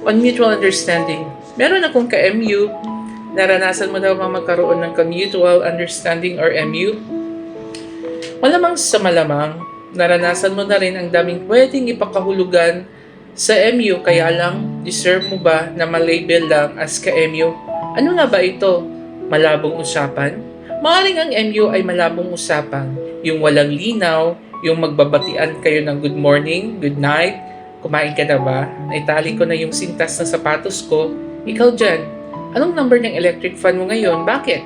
On mutual understanding, meron akong ka-MU. Naranasan mo daw bang magkaroon ng ka-mutual understanding or MU? Malamang sa malamang, naranasan mo na rin ang daming pwedeng ipakahulugan sa MU, kaya lang, deserve mo ba na malabel lang as ka-MU? Ano nga ba ito? Malabong usapan? Maaaring ang MU ay malabong usapan, yung walang linaw, yung magbabatian kayo ng good morning, good night, kumain ka na ba? Naitali ko na yung sintas ng sapatos ko. Ikaw dyan, anong number ng electric fan mo ngayon? Bakit?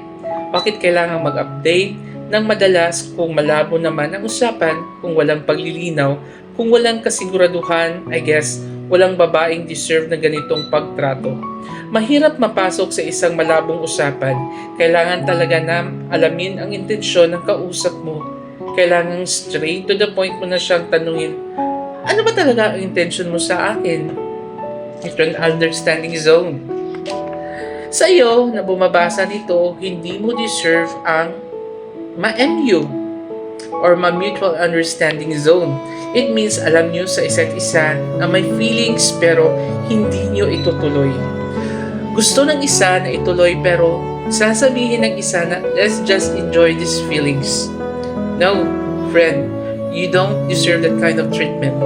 Bakit kailangan mag-update ng madalas kung malabo naman ang usapan, kung walang paglilinaw, kung walang kasiguraduhan? I guess, walang babaeng deserve na ganitong pagtrato. Mahirap mapasok sa isang malabong usapan. Kailangan talaga na alamin ang intensyon ng kausap mo. Kailangan straight to the point mo na siyang tanungin, ano ba talaga ang intention mo sa akin? Ito ang understanding zone. Sa iyo na bumabasa nito, hindi mo deserve ang ma-MU or ma-mutual understanding zone. It means alam nyo sa isa't isa na may feelings pero hindi nyo itutuloy. Gusto ng isa na ituloy pero sasabihin ng isa na let's just enjoy these feelings. No, friend, you don't deserve that kind of treatment.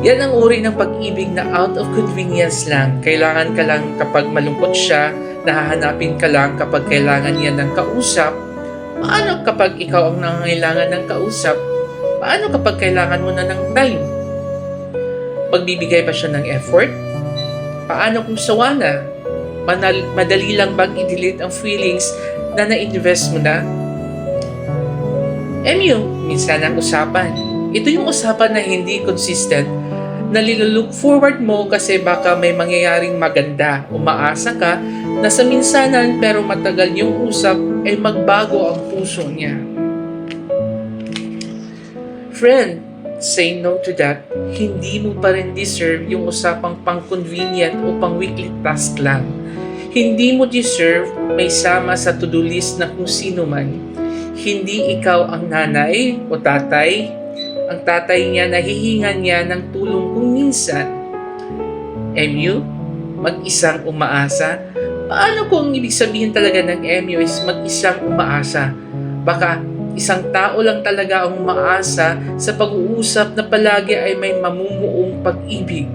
Yan ang uri ng pag-ibig na out of convenience lang. Kailangan ka lang kapag malungkot siya, nahahanapin ka lang kapag kailangan niya ng kausap. Paano kapag ikaw ang nangangailangan ng kausap? Paano kapag kailangan mo na ng time? Pagbibigay ba siya ng effort? Paano kung sawa na? Madali lang bang i-delete ang feelings na na-invest mo na? MU, minsan ang usapan. Ito yung usapan na hindi consistent, na lilook forward mo kasi baka may mangyayaring maganda. Umaasa ka na sa minsanan pero matagal yung usap ay magbago ang puso niya. Friend, say no to that. Hindi mo pa rin deserve yung usapang pang-convenient o pang-weekly task lang. Hindi mo deserve may sama sa to-do list na kung sino man. Hindi ikaw ang nanay o tatay. Ang tatay niya nahihingan niya ng tulong kung minsan. MU, mag-isang umaasa. Paano kung ibig sabihin talaga ng MU is mag-isang umaasa? Baka isang tao lang talaga ang umaasa sa pag-uusap na palagi ay may mamumuong pag-ibig.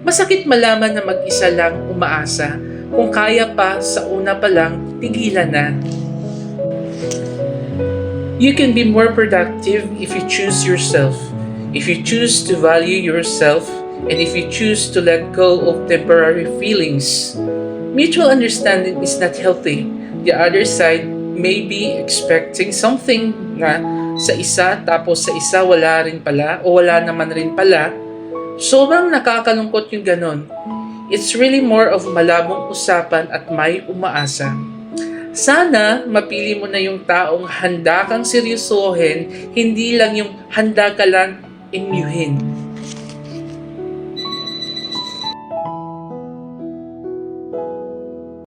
Masakit malaman na mag-isa lang umaasa. Kung kaya pa sa una pa lang, tigilan na. You can be more productive if you choose yourself, if you choose to value yourself, and if you choose to let go of temporary feelings. Mutual understanding is not healthy. The other side may be expecting something na sa isa tapos sa isa wala rin pala o wala naman rin pala. Sobrang nakakalungkot yung ganon. It's really more of malabong usapan at may umaasa. Sana mapili mo na yung taong handa kang seryosohin, hindi lang yung handa ka lang imyuhin.